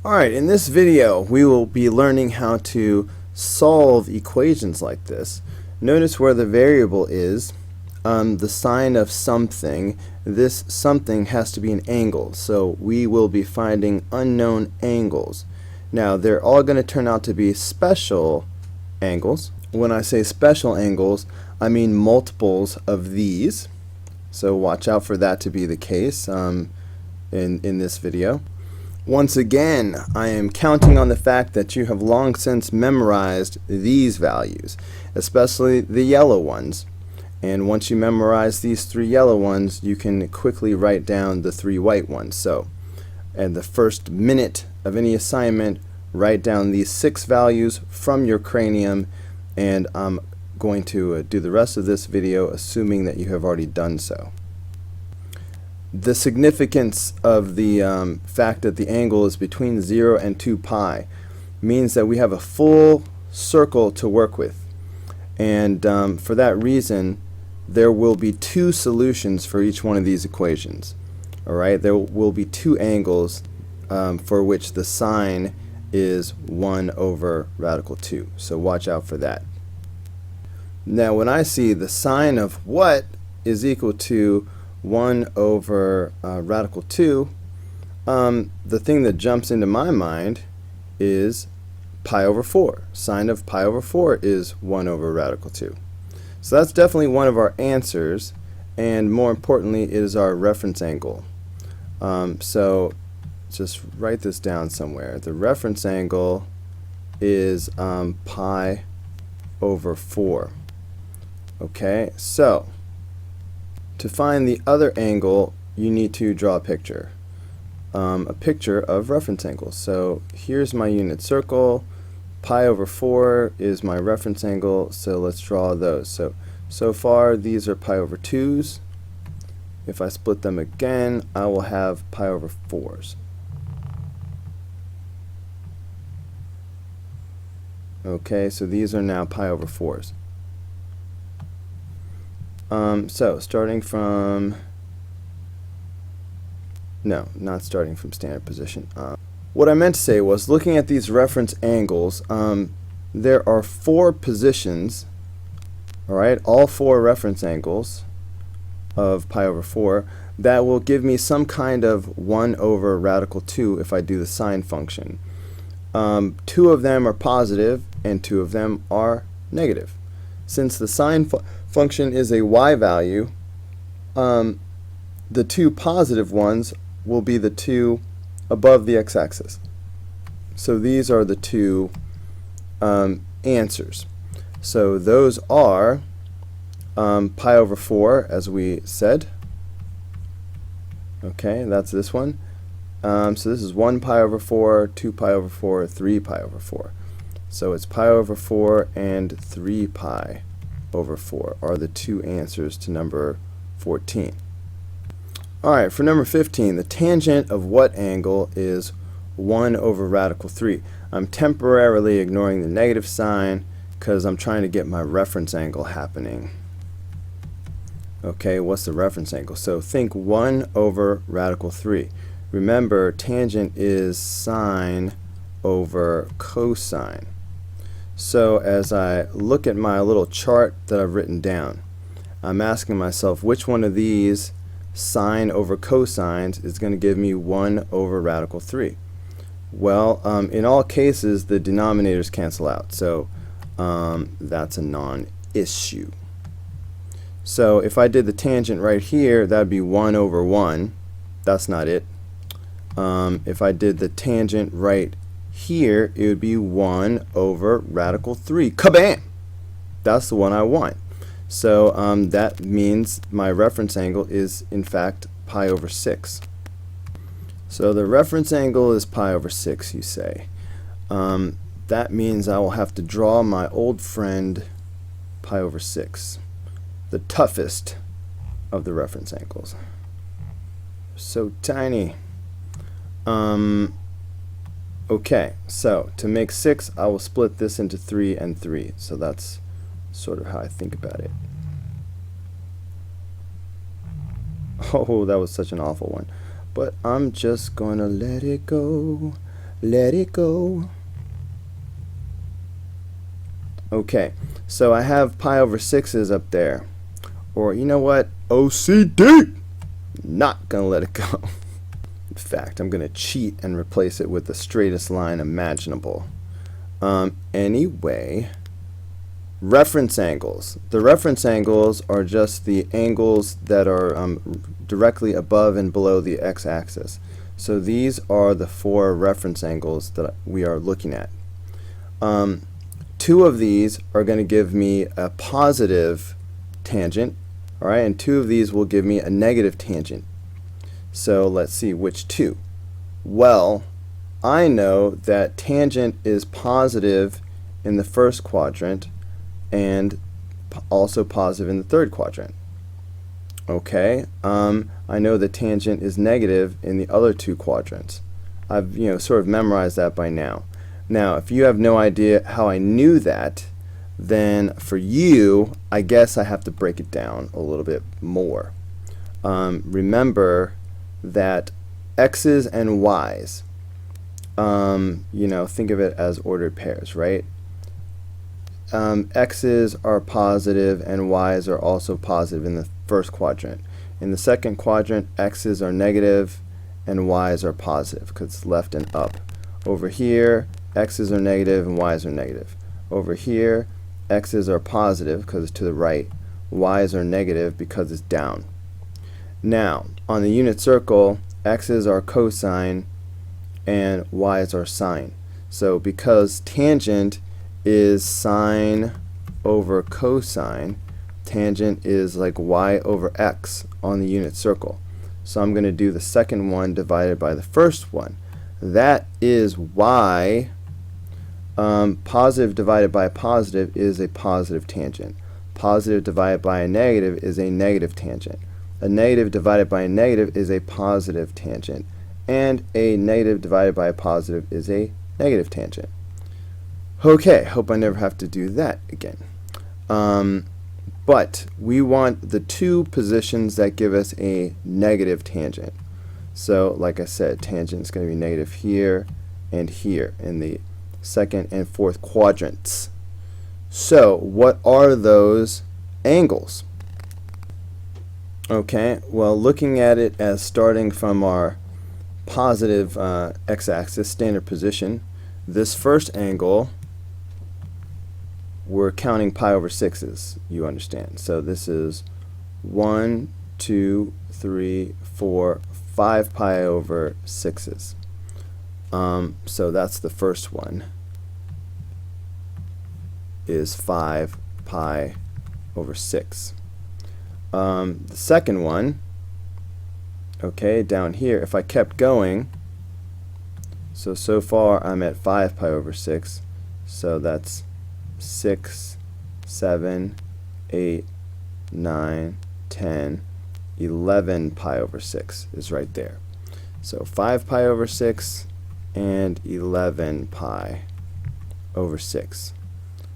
Alright, in this video we will be learning how to solve equations like this. Notice where the variable is the sign of something. This something has to be an angle, so we will be finding unknown angles. Now they're all going to turn out to be special angles. When I say special angles, I mean multiples of these, so watch out for that to be the case in this video. Once again, I am counting on the fact that you have long since memorized these values, especially the yellow ones. And once you memorize these three yellow ones, you can quickly write down the three white ones. So, at the first minute of any assignment, write down these 6 values from your cranium, and I'm going to do the rest of this video assuming that you have already done so. The significance of the fact that the angle is between 0 and 2 pi means that we have a full circle to work with, and for that reason there will be 2 solutions for each one of these equations. Alright, there will be 2 angles for which the sine is 1 over radical 2, so watch out for that. Now when I see the sine of what is equal to 1 over radical 2, the thing that jumps into my mind is pi over 4. Sine of pi over 4 is 1 over radical 2. So that's definitely one of our answers, and more importantly it is our reference angle. So just write this down somewhere. The reference angle is pi over 4. Okay, so to find the other angle, you need to draw a picture of reference angles. So here's my unit circle. Pi over 4 is my reference angle, so let's draw those. So far these are pi over 2's. If I split them again, I will have pi over 4's. Okay, so these are now pi over 4's. So starting from, no, not starting from standard position. What I meant to say was, looking at these reference angles, there are 4 positions, alright, all 4 reference angles of pi over 4 that will give me some kind of 1 over radical 2 if I do the sine function. 2 of them are positive and 2 of them are negative. Since the sine function is a y value, the 2 positive ones will be the 2 above the x-axis. So these are the 2 answers. So those are pi over 4, as we said. Okay, that's this one. So this is 1 pi over 4, 2 pi over 4, 3 pi over 4. So it's pi over 4 and 3 pi over 4 are the 2 answers to number 14. Alright, for number 15, the tangent of what angle is 1 over radical 3? I'm temporarily ignoring the negative sign because I'm trying to get my reference angle happening. Okay, what's the reference angle? So think 1 over radical 3. Remember, tangent is sine over cosine. So as I look at my little chart that I've written down, I'm asking myself which one of these sine over cosines is going to give me 1 over radical 3. Well, in all cases the denominators cancel out, so that's a non-issue. So if I did the tangent right here, that would be 1 over 1. That's not it. If I did the tangent right here, it would be 1 over radical 3. Kabam! That's the one I want. So that means my reference angle is in fact pi over 6. So the reference angle is pi over 6, you say. That means I will have to draw my old friend pi over 6, the toughest of the reference angles. So tiny. Okay, so to make 6, I will split this into 3 and 3. So that's sort of how I think about it. Oh, that was such an awful one. But I'm just gonna let it go. Let it go. Okay, so I have pi over 6's up there. Or, you know what? OCD! Not gonna let it go. In fact, I'm gonna cheat and replace it with the straightest line imaginable. Anyway, reference angles. The reference angles are just the angles that are directly above and below the x-axis. So these are the 4 reference angles that we are looking at. 2 of these are going to give me a positive tangent, all right, and 2 of these will give me a negative tangent. So let's see which 2. Well, I know that tangent is positive in the first quadrant and also positive in the third quadrant. Okay, I know that tangent is negative in the other 2 quadrants. I've sort of memorized that by now. Now, if you have no idea how I knew that, then for you, I guess I have to break it down a little bit more. Remember that x's and y's, think of it as ordered pairs, right? X's are positive and y's are also positive in the first quadrant. In the second quadrant, x's are negative and y's are positive because it's left and up. Over here, x's are negative and y's are negative. Over here, x's are positive because it's to the right. Y's are negative because it's down. Now, on the unit circle, x's are cosine and y's are sine. So because tangent is sine over cosine, tangent is like y over x on the unit circle. So I'm going to do the second one divided by the first one. That is why positive divided by a positive is a positive tangent. Positive divided by a negative is a negative tangent. A negative divided by a negative is a positive tangent. And a negative divided by a positive is a negative tangent. Okay, hope I never have to do that again. But we want the 2 positions that give us a negative tangent. So, like I said, tangent is going to be negative here and here in the second and fourth quadrants. So, what are those angles? Okay, well, looking at it as starting from our positive x-axis standard position, this first angle, we're counting pi over 6's, you understand. So this is 1, 2, 3, 4, 5 pi over 6's. So that's the first one, is 5 pi over 6. The second one, okay, down here, if I kept going, so far I'm at 5 pi over 6, so that's 6, 7, 8, 9, 10, 11 pi over 6 is right there. So 5 pi over 6 and 11 pi over 6.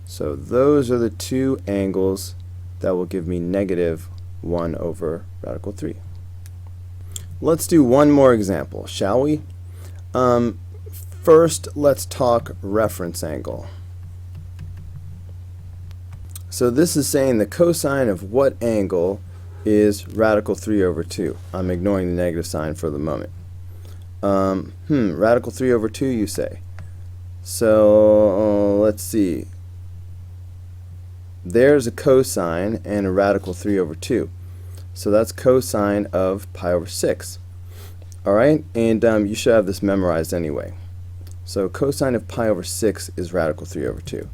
So those are the 2 angles that will give me negative 1 over radical 3. Let's do one more example, shall we? First, let's talk reference angle. So this is saying the cosine of what angle is radical 3 over 2. I'm ignoring the negative sign for the moment. Radical 3 over 2, you say. So let's see. There's a cosine and a radical 3 over 2. So that's cosine of pi over 6. Alright, and you should have this memorized anyway. So cosine of pi over 6 is radical 3 over 2.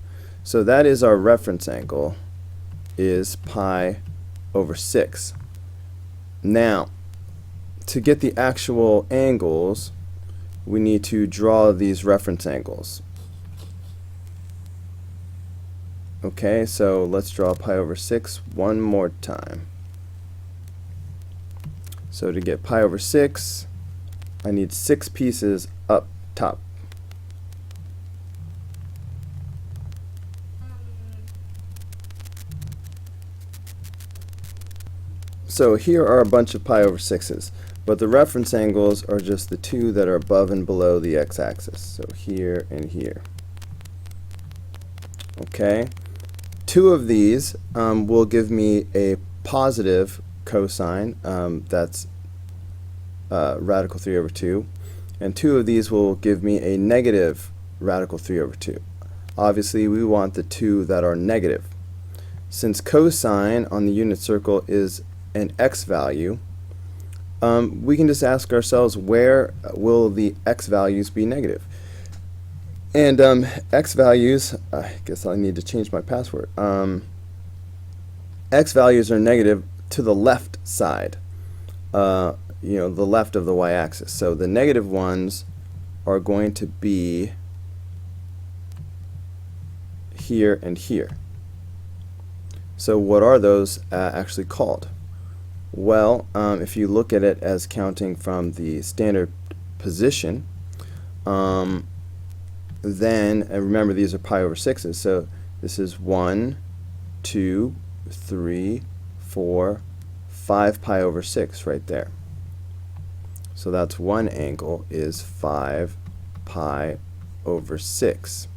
So that is our reference angle, is pi over 6. Now, to get the actual angles, we need to draw these reference angles. Okay, so let's draw pi over 6 one more time. So to get pi over 6, I need 6 pieces up top. So here are a bunch of pi over 6's. but the reference angles are just the two that are above and below the x-axis, so here and here. Okay, two of these will give me a positive cosine, that's radical 3 over 2, and two of these will give me a negative radical 3 over 2. Obviously we want the two that are negative. Since cosine on the unit circle is an x value, we can just ask ourselves, where will the x values be negative? And x values, I guess I need to change my password. X values are negative to the left side, the left of the y-axis. So the negative ones are going to be here and here. So what are those actually called? Well, if you look at it as counting from the standard position, then, and remember these are pi over 6s, so this is 1, 2, 3, 4, 5 pi over 6 right there. So that's one angle is 5 pi over 6.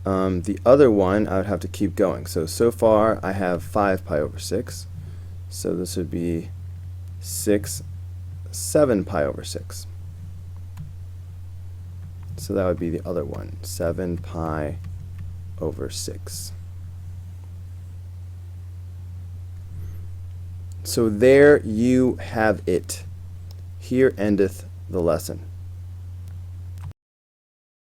The other one I would have to keep going. So far I have 5 pi over 6. So this would be 7 pi over 6. So that would be the other one, 7 pi over 6. So there you have it. Here endeth the lesson.